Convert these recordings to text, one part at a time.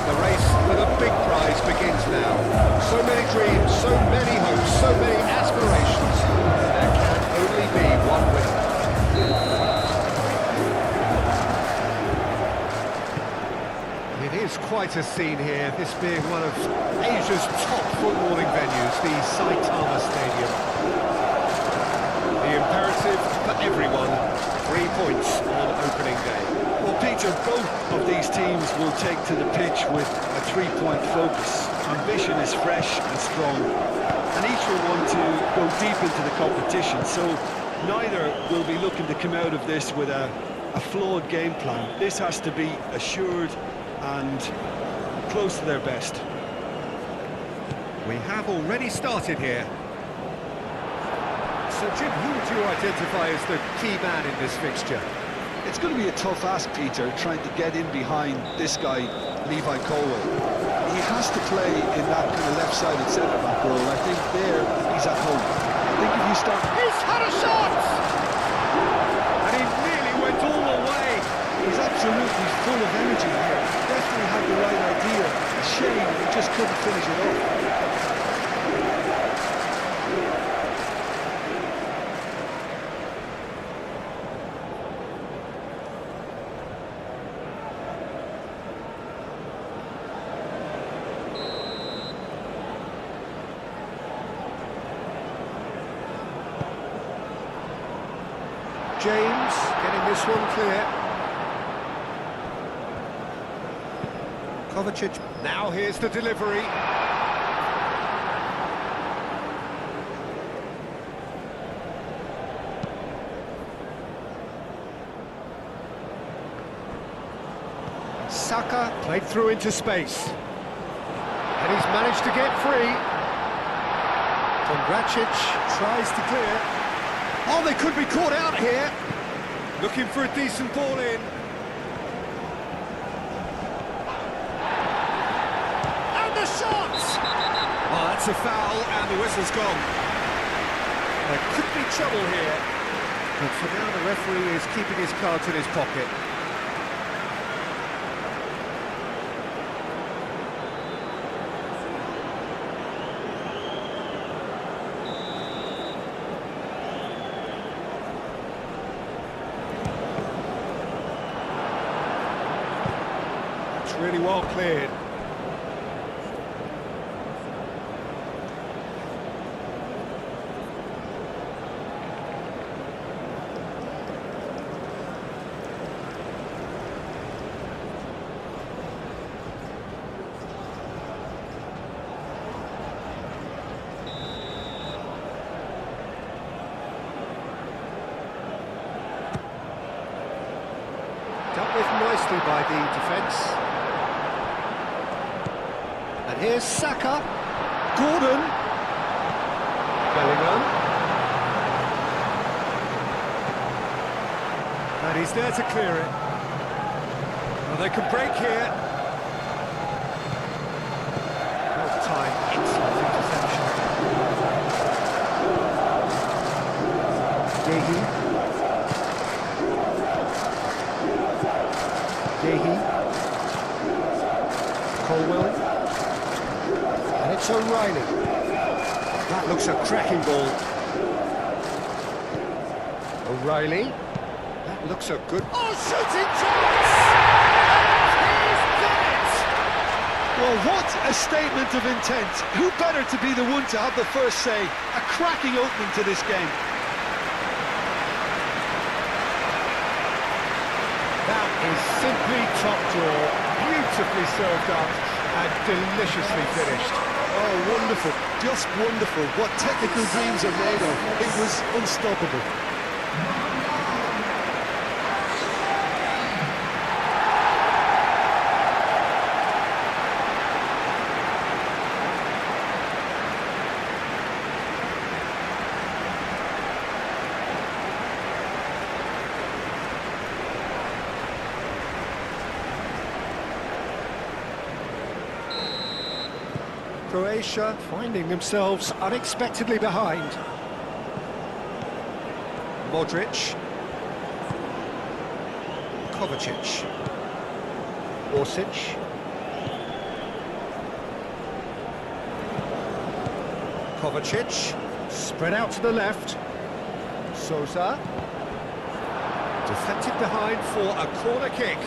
The race for the big prize begins now. So many dreams, so many hopes, so many aspirations. There can only be one winner. It is quite a scene here, this being one of Asia's top footballing venues, the Saitama Stadium. The imperative for everyone, 3 points on opening day. Well, Peter, both of these teams will take to the pitch with a 3-point focus. Ambition is fresh and strong, and each will want to go deep into the competition, so neither will be looking to come out of this with a flawed game plan. This has to be assured and close to their best. We have already started here. So, Jim, who would you identify as the key man in this fixture? It's going to be a tough ask, Peter, trying to get in behind this guy, Levi Colwell. He has to play in that kind of left-sided centre-back role. I think there he's at home. I think if you start... He's had a shot! And he nearly went all the way. He's absolutely full of energy here. Definitely had the right idea. A shame he just couldn't finish it off. James getting this one clear. Kovacic. Now here's the delivery. Saka played through into space. And he's managed to get free. Kondracic tries to clear. Oh, they could be caught out here. Looking for a decent ball in. And the shot! Oh, that's a foul, and the whistle's gone. There could be trouble here. But for now, the referee is keeping his cards in his pocket. Really well cleared. Dealt with nicely by the defence. And here's Saka. Gordon. Bellingham. And he's there to clear it. Well, they can break here. Well timed, excellent interception. Gehi. Colwell. And it's O'Reilly. That looks a cracking ball. O'Reilly. That looks a good... Oh, shooting chance! He's done it! Well, what a statement of intent. Who better to be the one to have the first say? A cracking opening to this game. That is simply top draw. Beautifully served up and deliciously finished. Oh, wonderful, just wonderful. What technical dreams are made of. It was unstoppable. Croatia finding themselves unexpectedly behind. Modric. Kovacic. Orsic. Kovacic, spread out to the left. Sousa. Deflected behind for a corner kick.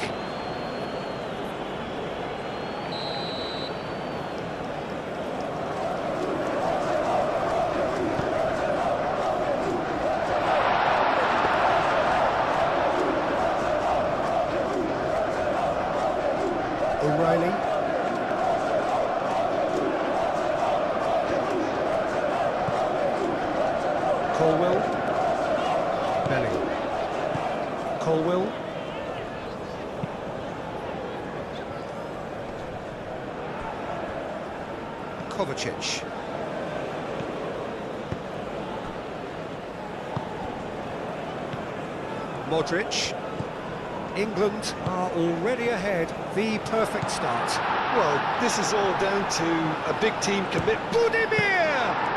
O'Reilly. Colwell. Bellingham. Colwell. Kovacic. Modric. England are already ahead. The perfect start. Well, this is all down to a big team commit. Budimir!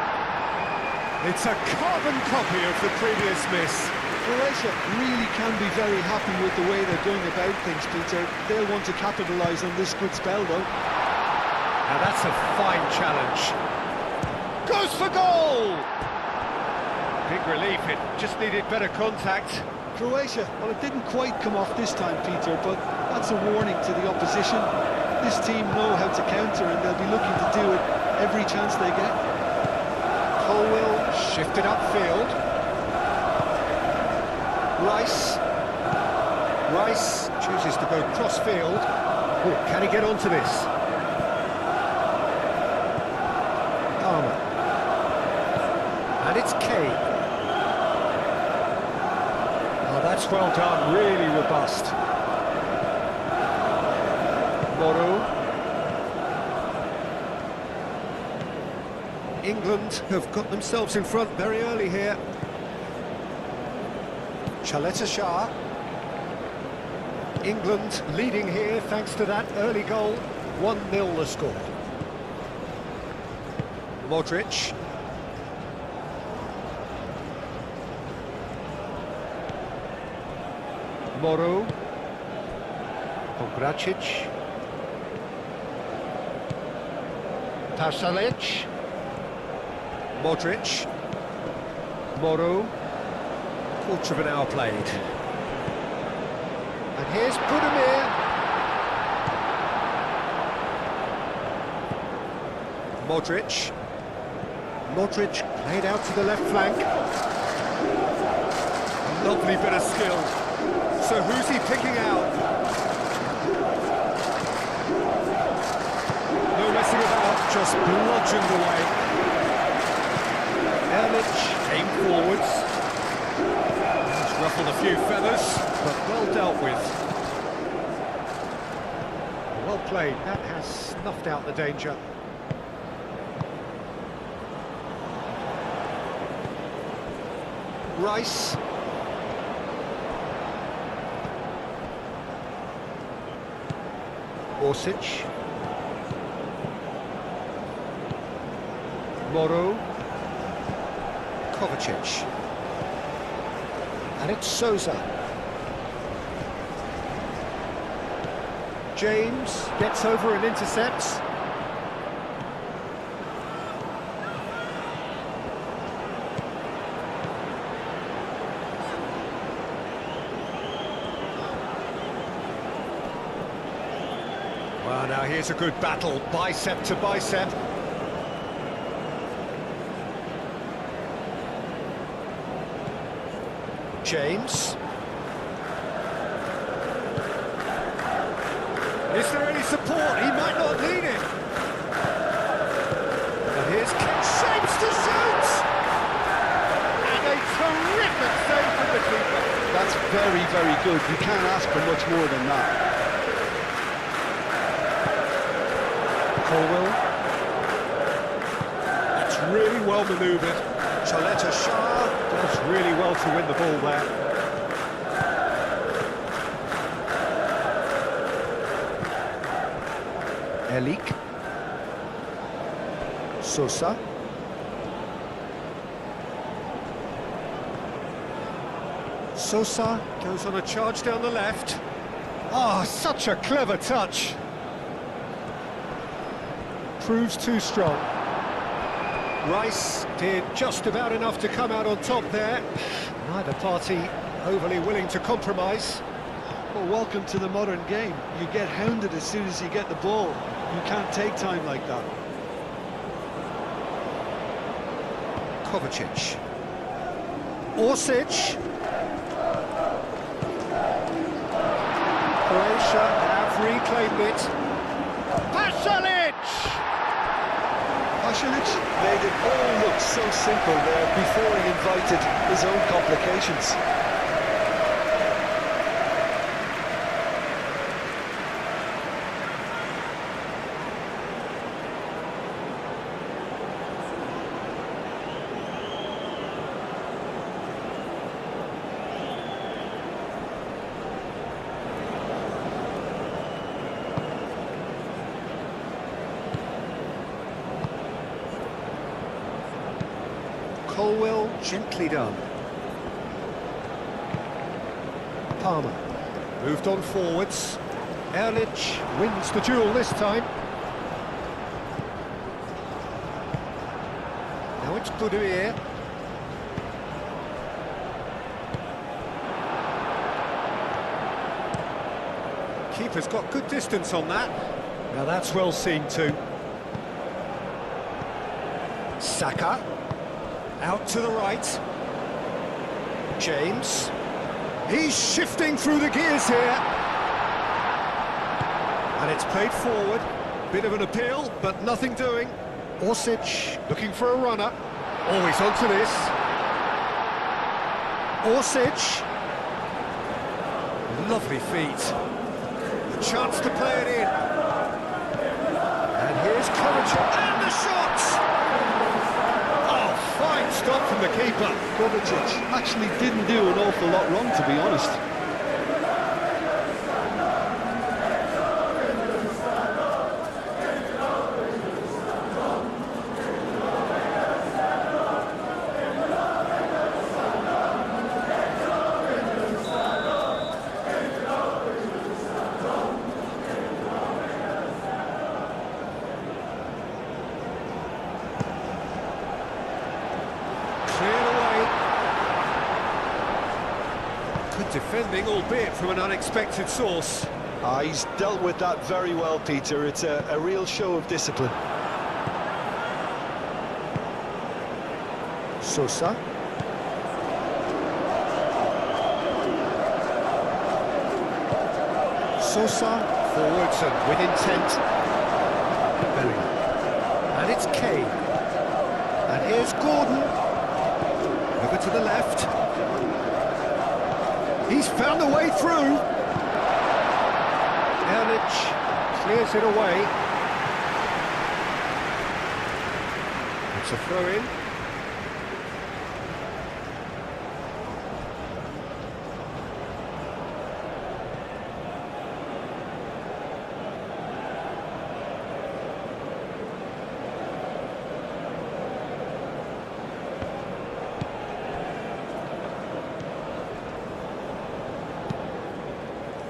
It's a carbon copy of the previous miss. Croatia really can be very happy with the way they're going about things, Peter. They'll want to capitalise on this good spell, though. Now that's a fine challenge. Goes for goal! Big relief, it just needed better contact. Croatia, well, it didn't quite come off this time, Peter, but that's a warning to the opposition. This team know how to counter, and they'll be looking to do it every chance they get. Colwell shifted upfield. Rice chooses to go cross-field. Oh, can he get onto this? Palmer. And it's Kane. Oh, that's well done, really robust. Moro. England have got themselves in front very early here. Chaleta Shah. England leading here thanks to that early goal. 1-0 the score. Modric. Moro. Pogracic. Pasalic. Modric. Moro. Quarter of an hour played. And here's Budimir. Modric. Modric played out to the left flank. Lovely bit of skill. So who's he picking out? No messing about, just bludgeoned away. Erlich came forwards. He's ruffled a few feathers, but well dealt with. Well played, that has snuffed out the danger. Rice. Orsic. Moro. Kovacic. And it's Sousa. James gets over and intercepts. Well, now here's a good battle, bicep to bicep. James. Is there any support? He might not need it. And here's King Shapes to shoot! And a terrific save from the keeper. That's very, very good. You can't ask for much more than that. Colwell. That's really well manoeuvred. Chaleta Shah does really well to win the ball there. Elik. Sousa. Sousa goes on a charge down the left. Ah, such a clever touch. Proves too strong. Rice did just about enough to come out on top there. Neither party overly willing to compromise. Well, welcome to the modern game. You get hounded as soon as you get the ball. You can't take time like that. Kovacic. Orsic. Croatia have reclaimed it. Pasalic! Pasalic made it all look so simple there before he invited his own complications. Colwell, gently done. Palmer, moved on forwards. Erlich wins the duel this time. Now it's Budimir. Keeper's got good distance on that. Now that's well seen too. Saka. Out to the right. James. He's shifting through the gears here. And it's played forward. Bit of an appeal, but nothing doing. Orsic looking for a runner. Always onto this. Orsic. Lovely feet. A chance to play it in. And here's Kovacic. And the shot! Fine stop from the keeper. Kovacic actually didn't do an awful lot wrong, to be honest. Good defending, albeit from an unexpected source. He's dealt with that very well, Peter. It's a real show of discipline. Sosa. Sosa, forwards and with intent. Bellingham. And it's Kane. And here's Gordon. Over to the left. He's found a way through. Erlich clears it away. It's a throw-in.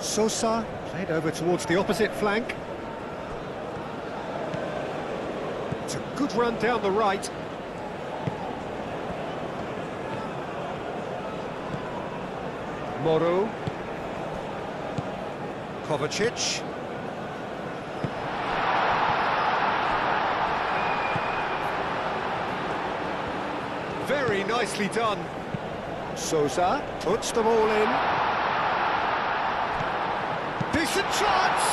Sosa played over towards the opposite flank. It's a good run down the right. Moro. Kovacic. Very nicely done. Sosa puts the ball in. Decent chance!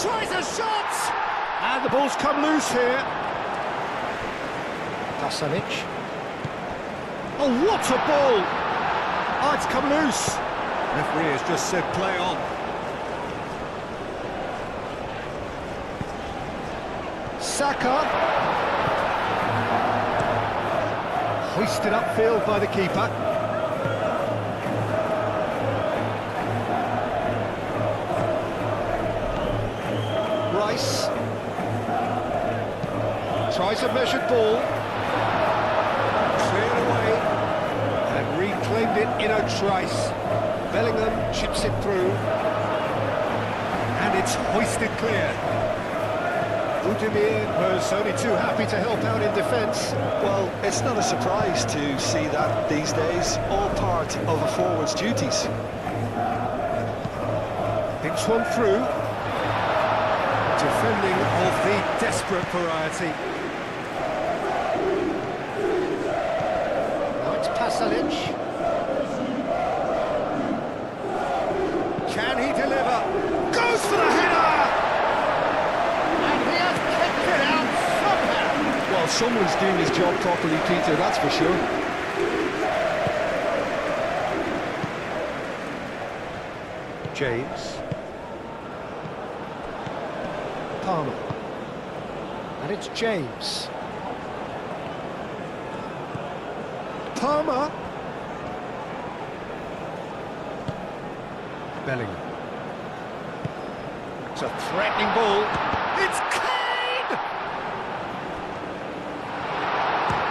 Tries a shot! And the ball's come loose here. Pasalic. Oh, what a ball! Oh, it's come loose. Referee has just said play on. Saka. Hoisted upfield by the keeper. Rice tries a measured ball, cleared away and reclaimed it in a trice. Bellingham chips it through and it's hoisted clear. Budimir was only too happy to help out in defence. Well, it's not a surprise to see that these days, all part of a forward's duties. Thinks one through. Defending of the desperate variety. Now it's Pasalic. Can he deliver? Goes for the header! And he has kicked it out somehow. Well, someone's doing his job properly, Peter, that's for sure. James. Palmer. And it's James. Palmer. Bellingham. It's a threatening ball. It's Kane!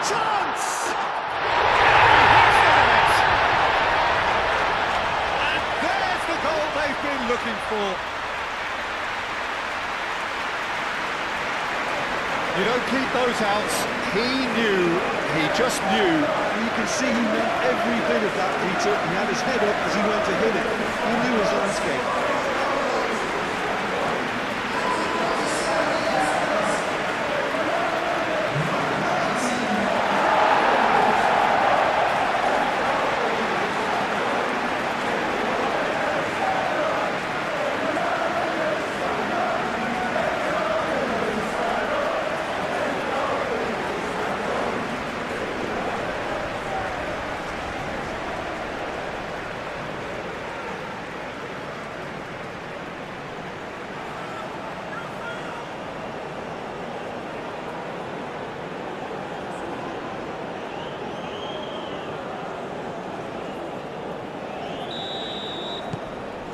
Chance! And there's the goal they've been looking for. You don't keep those outs. He just knew. You can see he meant every bit of that, Peter. He had his head up as he went to hit it. He knew his landscape.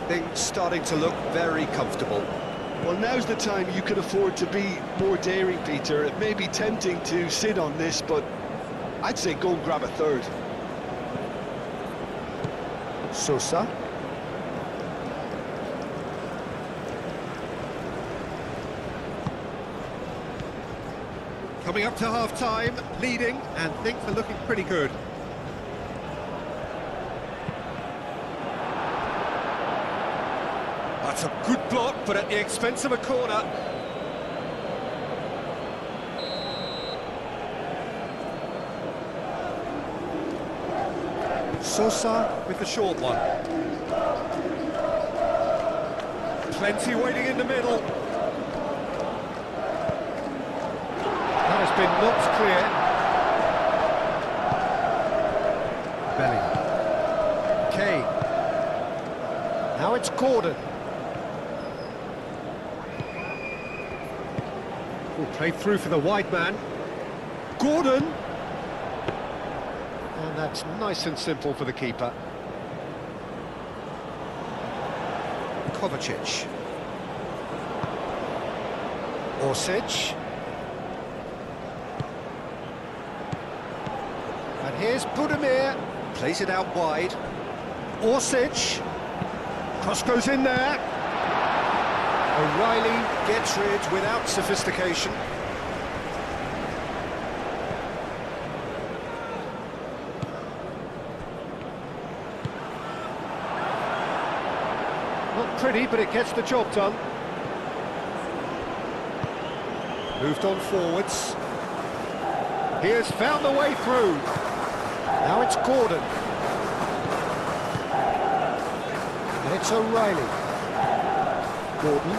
Things starting to look very comfortable. Well, now's the time you can afford to be more daring, Peter. It may be tempting to sit on this, but I'd say go and grab a third. Sosa. Coming up to half-time, leading, and things are looking pretty good. That's a good block, but at the expense of a corner. Sosa with the short one. Plenty waiting in the middle. That has been knocked clear. Bellingham. Kane. Now it's Gordon. Played through for the wide man. Gordon! And that's nice and simple for the keeper. Kovacic. Orsic. And here's Budimir. Plays it out wide. Orsic. Cross goes in there. O'Reilly gets rid without sophistication. Not pretty, but it gets the job done. Moved on forwards. He has found the way through. Now it's Gordon. And it's O'Reilly. Gordon.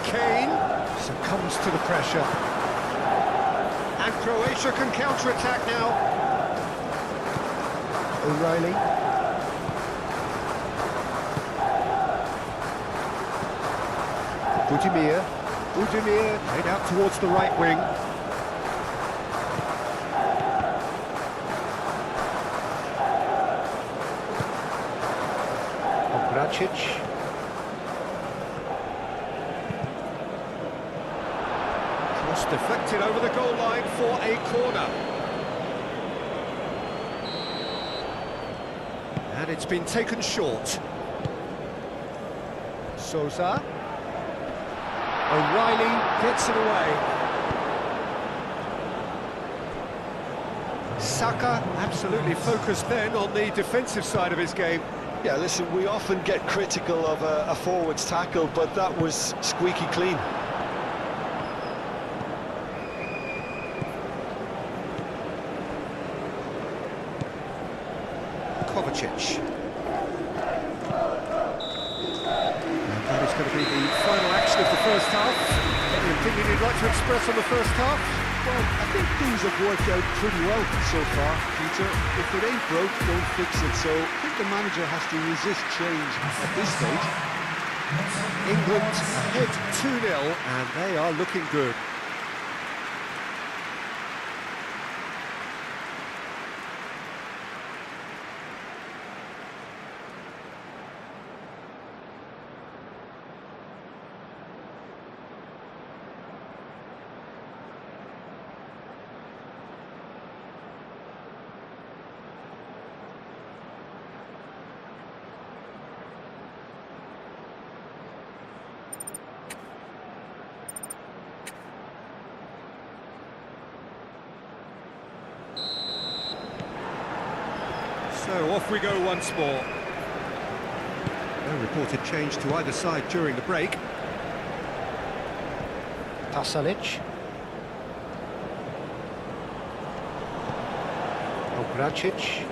Kane succumbs to the pressure. And Croatia can counter-attack now. O'Reilly. Budimir. Budimir head out towards the right wing. Vracic. Deflected over the goal line for a corner. And it's been taken short. Sosa. O'Reilly gets it away. Saka absolutely focused then on the defensive side of his game. Yeah, listen, we often get critical of a forward's tackle, but that was squeaky clean. Kovacic. And that is going to be the final action of the first half. Any opinion you'd like to express on the first half? Well, I think things have worked out pretty well so far, Peter. If it ain't broke, don't fix it. So I think the manager has to resist change at this stage. England ahead 2-0, and they are looking good. So off we go once more. No reported change to either side during the break. Pasalic. Obracic.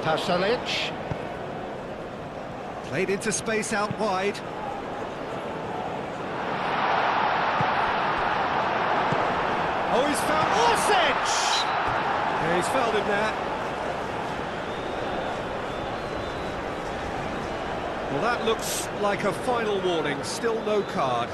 Pasalic. Played into space out wide. Oh, he's found Orsic! Yeah, he's fouled him there. Well, that looks like a final warning. Still no card.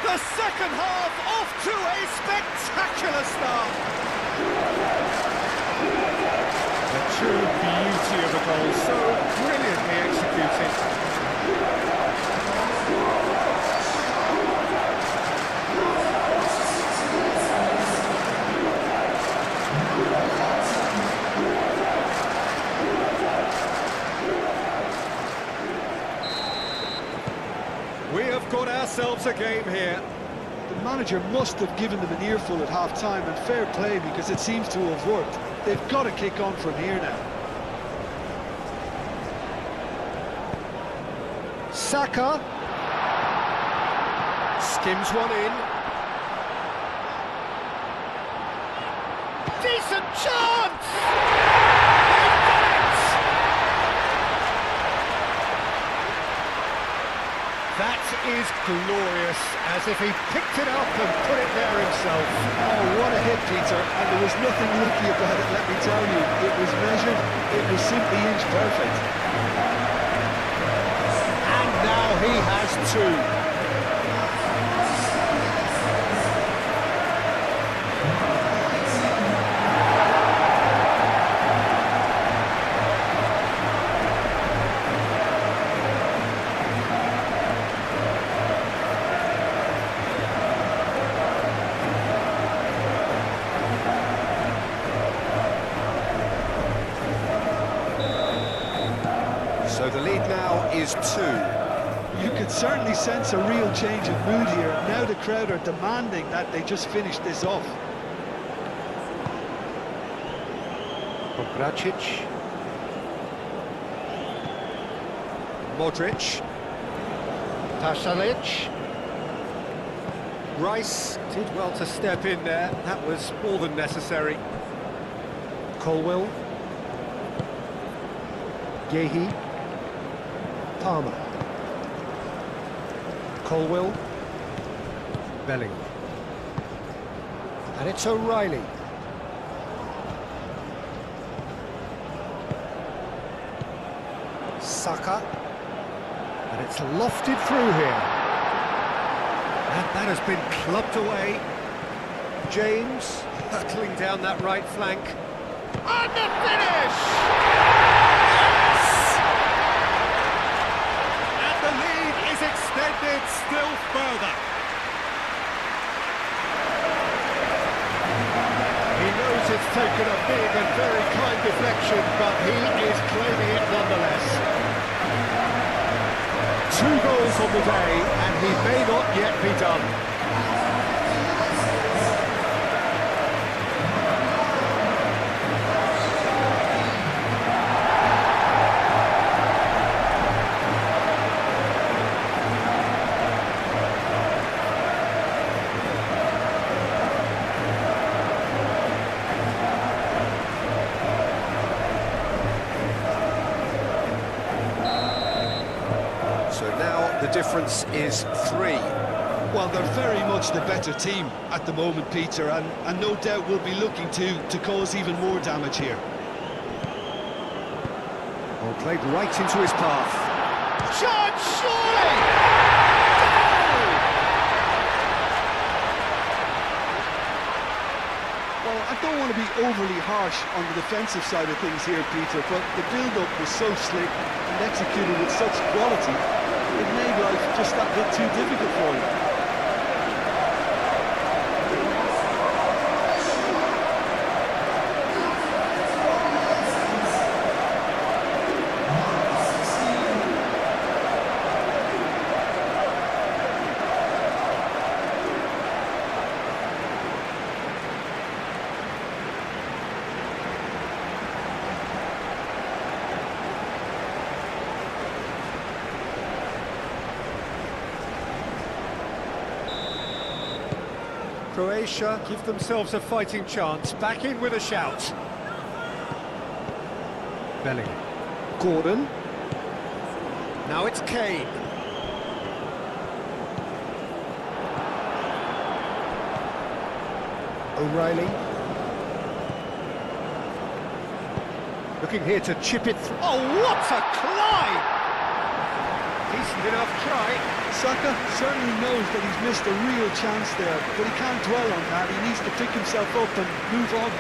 The second half off to a spectacular start. The true beauty of a goal, so brilliantly executed. We have got ourselves a game here. The manager must have given them an earful at half-time, and fair play, because it seems to have worked. They've got to kick on from here now. Saka. Skims one in. Decent chance! They've got it! That is glorious, as if he picked it up and put it there himself. Oh, what a hit, Peter, and there was nothing lucky about it, let me tell you. It was measured, it was simply inch perfect. And now he has two. So the lead now is 2. You could certainly sense a real change of mood here. Now the crowd are demanding that they just finish this off. Obracic. Modric. Pasalic. Rice did well to step in there. That was more than necessary. Colwill. Yehi. Palmer. Colwill. Bellingham. And it's O'Reilly. Saka. And it's lofted through here. And that has been clubbed away. James hurtling down that right flank. And the finish! Yes! And the lead is extended still further. He knows it's taken a big and very kind deflection, but he is claiming it nonetheless. 2 goals on the day, and he may not yet be done. So now the difference is 3. Well, they're very much the better team at the moment, Peter, and no doubt will be looking to cause even more damage here. Well, played right into his path. Shot, surely! Goal! Well, I don't want to be overly harsh on the defensive side of things here, Peter, but the build-up was so slick and executed with such quality, it made life just that bit too difficult for you. Croatia give themselves a fighting chance, back in with a shout. Bellingham. Gordon. Now it's Kane. O'Reilly. Looking here to chip it through. Oh, what a climb! Decent enough try. Saka certainly knows that he's missed a real chance there, but he can't dwell on that. He needs to pick himself up and move on.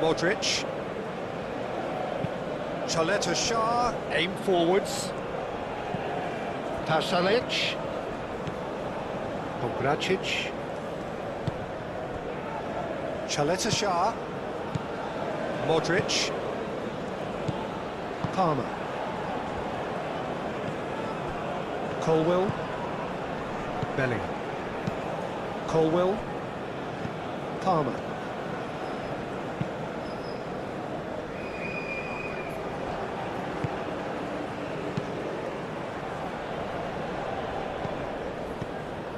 Modric. Chaleta Shah, aim forwards. Pasalic. Pogracic. Chaleta Shah. Modric. Palmer. Colwill. Bellingham. Colwill. Palmer.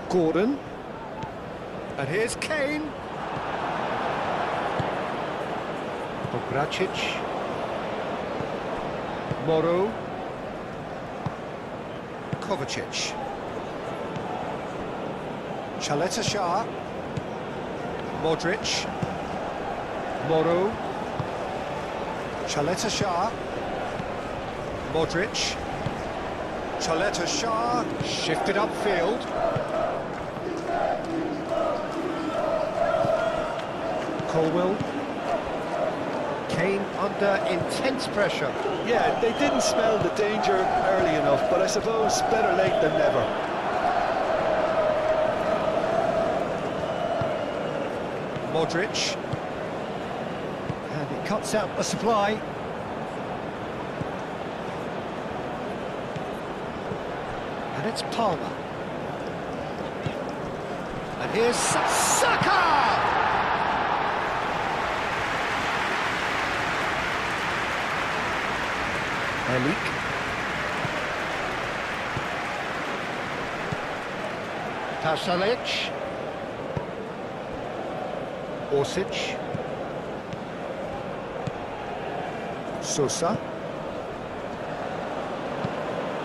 Gordon. And here's Kane. Pogracic. Moro. Kovacic. Chaleta Shah. Modric. Moro. Chaleta Shah. Modric. Chaleta Shah. Shifted upfield. Colwill. Kane under intense pressure. Yeah, they didn't smell the danger early enough, but I suppose better late than never. Modric. And it cuts out the supply. And it's Palmer. And here's Saka! Elik. Pasalic. Orsic. Sosa.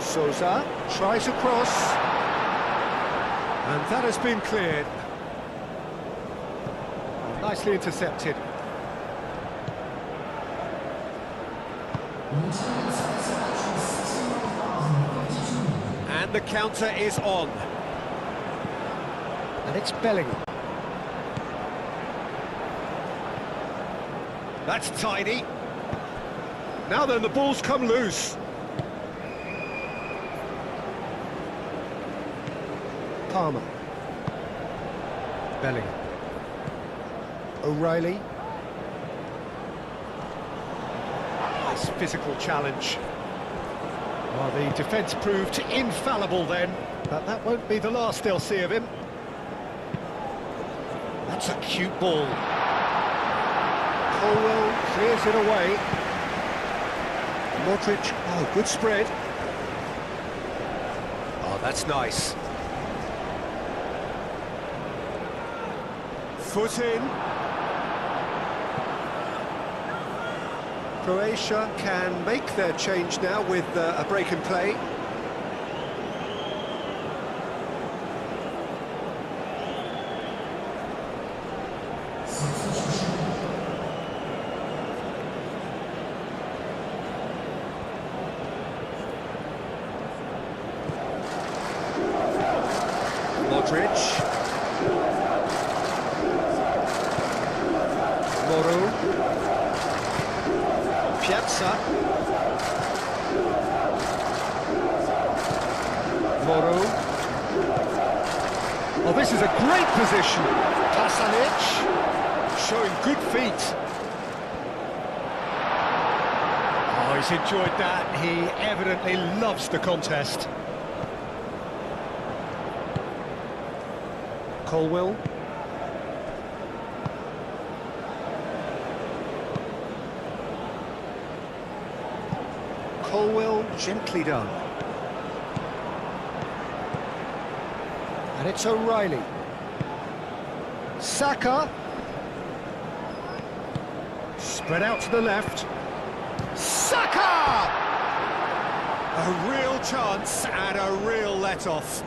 Souza tries a cross. And that has been cleared. Nicely intercepted. And the counter is on. And it's Bellingham. That's tidy. Now then, the ball's come loose. Palmer. Bellingham. O'Reilly. Nice physical challenge. Well, the defence proved infallible then, but that won't be the last they'll see of him. That's a cute ball. Colwell clears it away. Modric, oh, good spread. Oh, that's nice. Foot in. Croatia can make their change now with a break in play. Modric. Moro. Piazza. Moro. Oh, this is a great position. Pasalic showing good feet. Oh, he's enjoyed that. He evidently loves the contest. Colwell. Colwell, gently done. And it's O'Reilly. Saka. Spread out to the left. Saka! A real chance and a real let-off.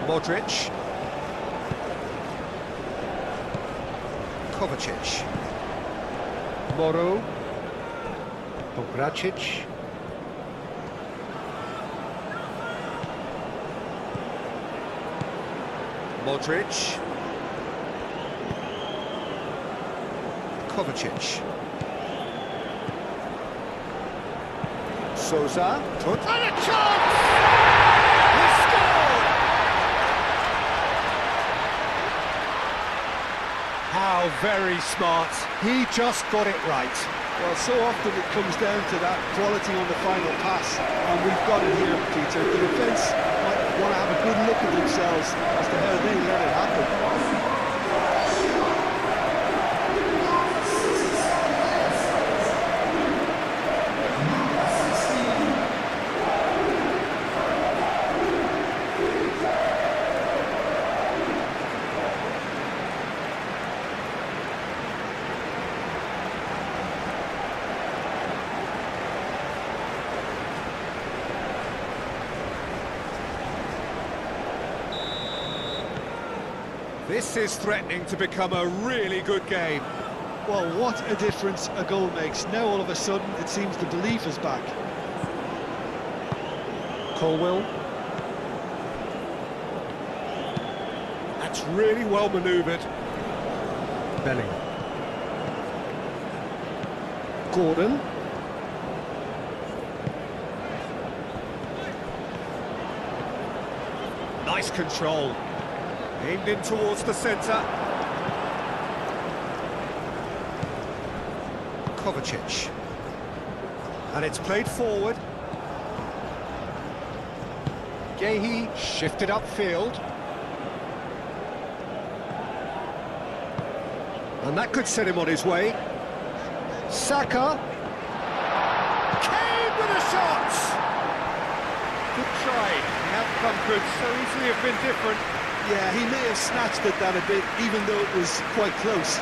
Modric. Kovacic. Moro. Pogracic. Modric. Kovacic. Souza. And a chance! How very smart. He just got it right. Well, so often it comes down to that quality on the final pass, and we've got it here, Peter. The defence might want to have a good look at themselves as to how they let it happen. This is threatening to become a really good game. Well, what a difference a goal makes. Now all of a sudden it seems the belief is back. Colwell. That's really well manoeuvred. Bellingham. Gordon. Nice control. Aimed in towards the centre. Kovacic. And it's played forward. Gehi shifted upfield. And that could set him on his way. Saka. Kane with a shot! Good try. The outcome could so easily have been different. Yeah, he may have snatched at that a bit, even though it was quite close.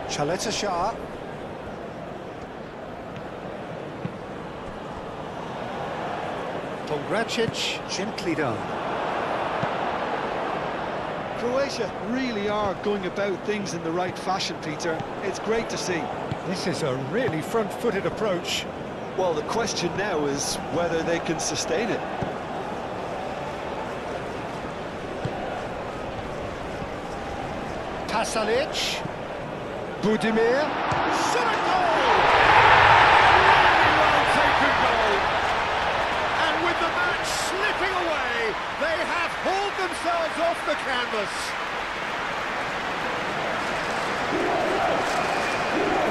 Chaleta Shah. Pongracic, gently done. Croatia really are going about things in the right fashion, Peter. It's great to see. This is a really front-footed approach. Well, the question now is whether they can sustain it. Pasalic. Budimir. Shot a goal! Really well taken goal. And with the match slipping away, they have hauled themselves off the canvas.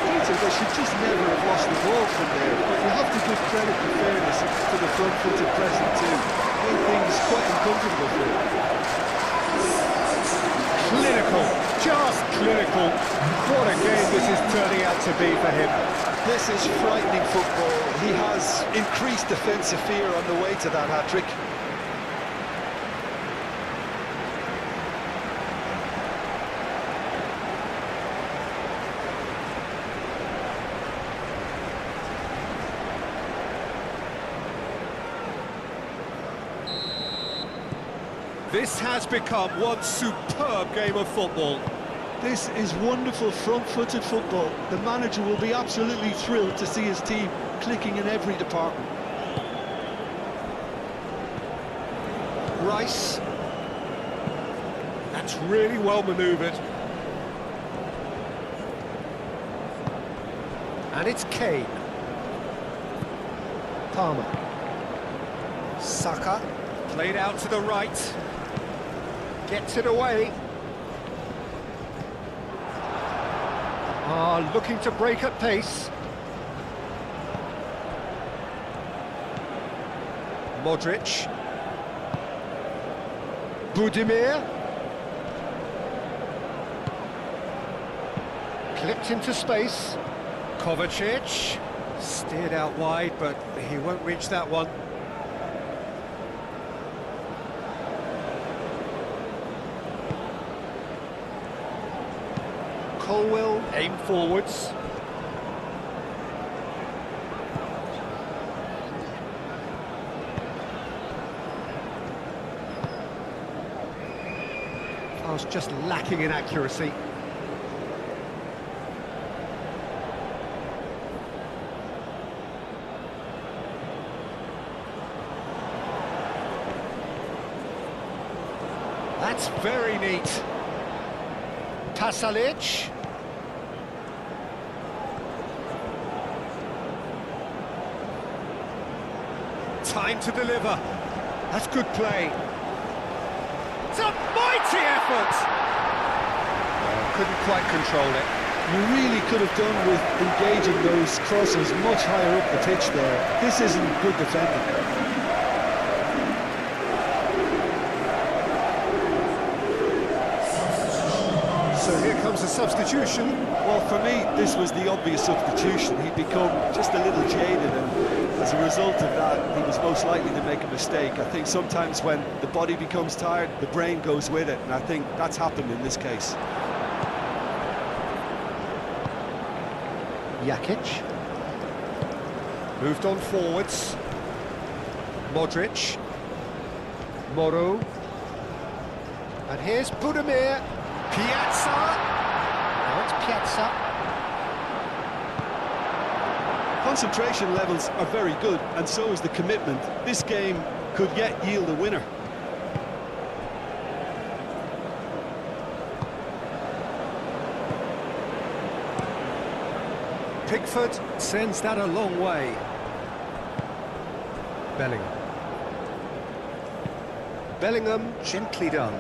Peter, they should just never have lost the ball from there. But you have to give credit to fairness to the front-footed pressing too. Made things quite uncomfortable for them. Clinical, just clinical. What a game this is turning out to be for him. This is frightening football. He has increased defensive fear on the way to that hat-trick. This has become one superb game of football. This is wonderful front-footed football. The manager will be absolutely thrilled to see his team clicking in every department. Rice. That's really well manoeuvred. And it's Kane. Palmer. Saka. Played out to the right. Gets it away. Looking to break at pace. Modric. Budimir. Clipped into space. Kovacic. Steered out wide, but he won't reach that one. Colwell, aim forwards. I was just lacking in accuracy. That's very neat. Pasalic. Time to deliver. That's good play. It's a mighty effort! Couldn't quite control it. You really could have done with engaging those crosses much higher up the pitch there. This isn't good defending. So here comes a substitution. Well, for me, this was the obvious substitution. He'd become just a little jaded, and as a result of that, he was most likely to make a mistake. I think sometimes when the body becomes tired, the brain goes with it, and I think that's happened in this case. Jakic. Moved on forwards. Modric. Moro. And here's Budimir. Piazza. Now it's Piazza. Concentration levels are very good, and so is the commitment. This game could yet yield a winner. Pickford sends that a long way. Bellingham. Bellingham, gently done.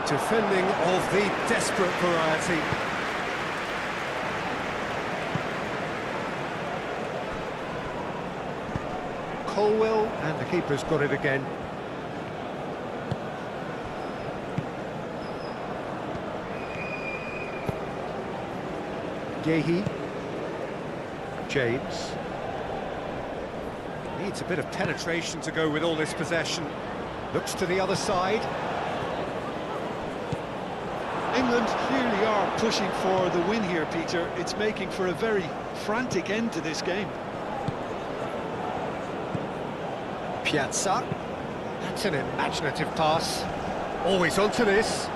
Defending of the desperate variety. Colwell, and the keeper's got it again. Gehi. James. Needs a bit of penetration to go with all this possession. Looks to the other side. England clearly are pushing for the win here, Peter. It's making for a very frantic end to this game. Piazza. That's an imaginative pass. Always onto this.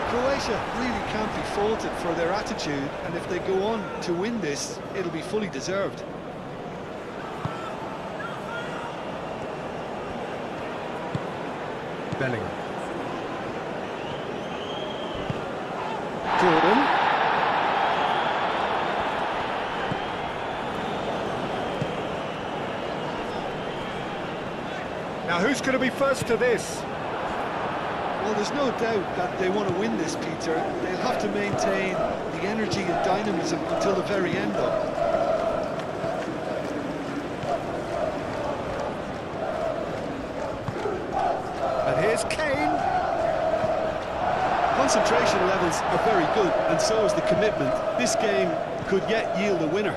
Croatia really can't be faulted for their attitude, and if they go on to win this, it'll be fully deserved. Bellingham. Gordon. Now who's going to be first to this? Well, there's no doubt that they want to win this, Peter. They'll have to maintain the energy and dynamism until the very end, though. And here's Kane. Concentration levels are very good, and so is the commitment. This game could yet yield a winner.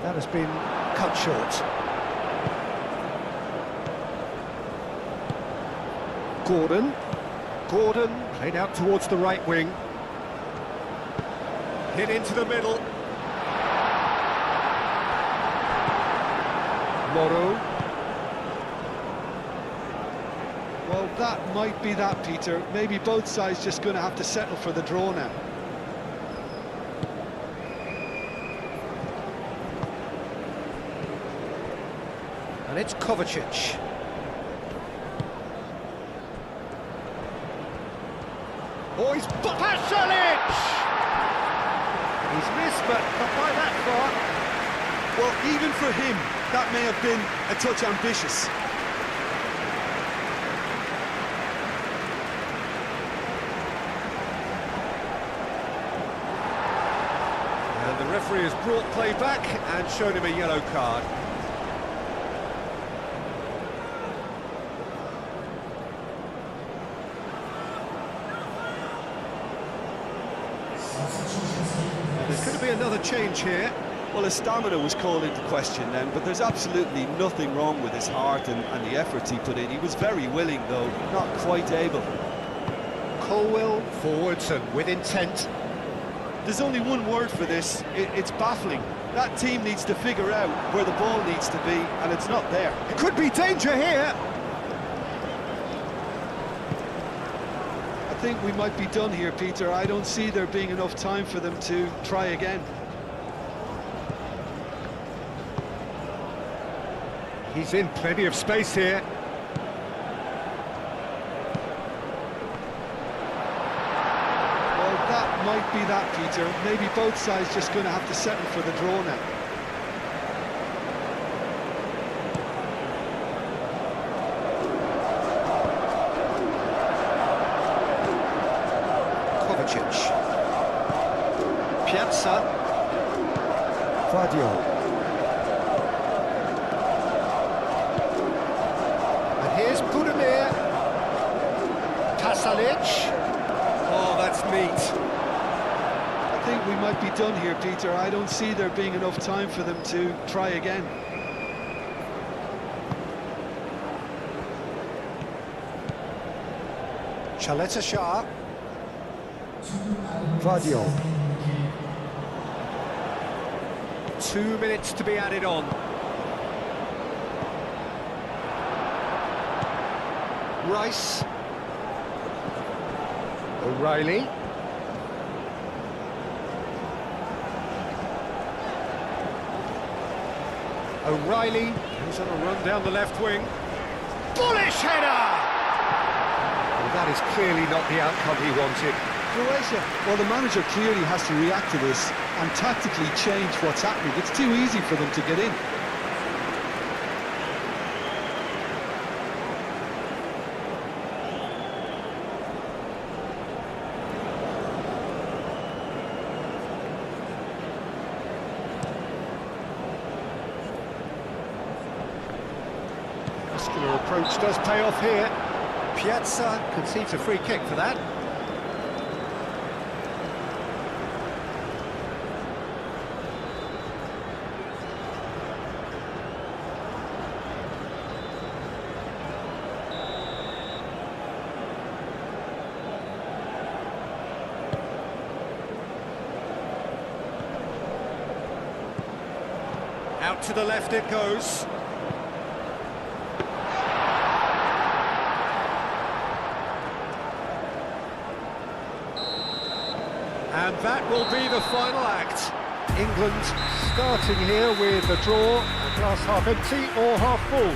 That has been cut short. Gordon. Gordon played out towards the right wing. Hit into the middle. Moro. Well, that might be that, Peter. Maybe both sides just going to have to settle for the draw now. And it's Kovacic. Oh, he's Pasalic! He's missed, but not by that far. Well, even for him, that may have been a touch ambitious. And the referee has brought play back and shown him a yellow card. There's going to be another change here. Well, his stamina was called into question then, but there's absolutely nothing wrong with his heart and the efforts he put in. He was very willing, though, not quite able. Colwell forwards and with intent. There's only one word for this, it's baffling. That team needs to figure out where the ball needs to be, and it's not there. It could be danger here. I think we might be done here, Peter. I don't see there being enough time for them to try again. He's in plenty of space here. Well, that might be that, Peter. Maybe both sides just going to have to settle for the draw now. Kovacic. Piazza. Vadio. Here's Budimir. Pasalic. Oh, that's neat. I think we might be done here, Peter. I don't see there being enough time for them to try again. Chaleta Shah. Vadio. 2 minutes to be added on. Rice. O'Reilly. O'Reilly, who's on a run down the left wing. Bullish header! Well, that is clearly not the outcome he wanted. Croatia, well, the manager clearly has to react to this and tactically change what's happening. It's too easy for them to get in. muscular approach does pay off here. Piazza concedes a free kick for that. Out to the left it goes. And that will be the final act. England starting here with a draw, a glass half empty or half full.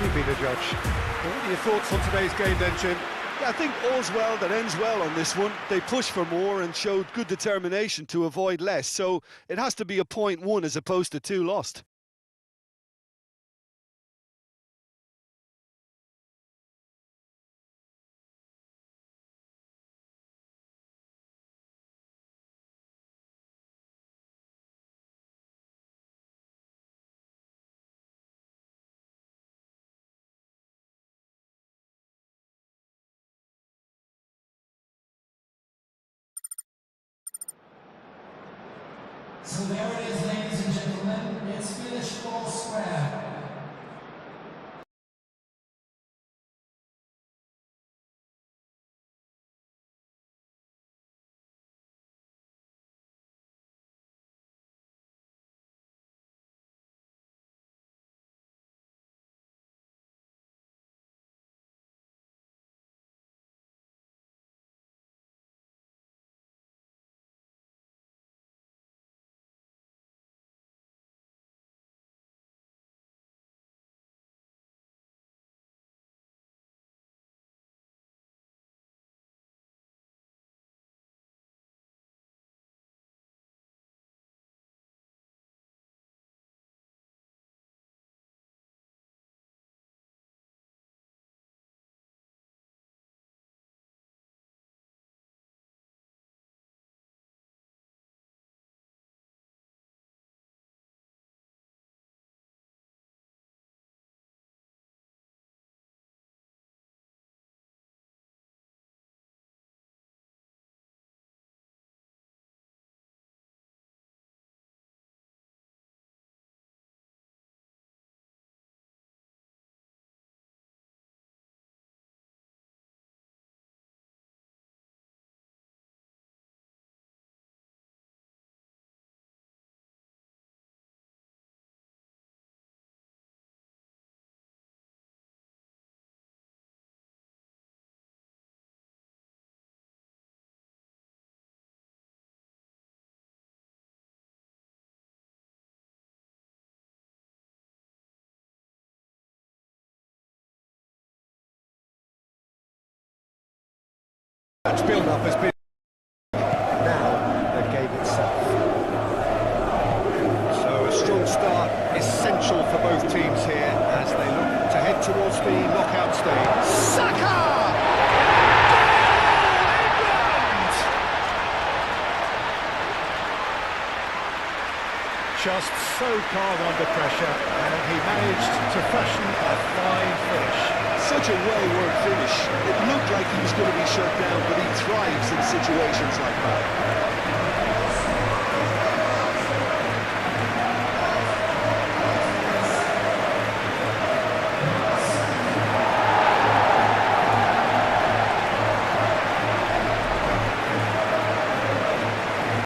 You be the judge. What are your thoughts on today's game then, Jim? Yeah, I think all's well that ends well on this one. They pushed for more and showed good determination to avoid less, so it has to be a point won as opposed to 2 lost. So there it is, ladies and gentlemen, it's finished full square. Match build-up has been now the game itself. So a strong start, essential for both teams here as they look to head towards the knockout stage. Saka! England! Just so calm under pressure, and he managed to fashion a fine finish. Such a well-worked finish. It looked like he was going to be shut down, but he thrives in situations like that.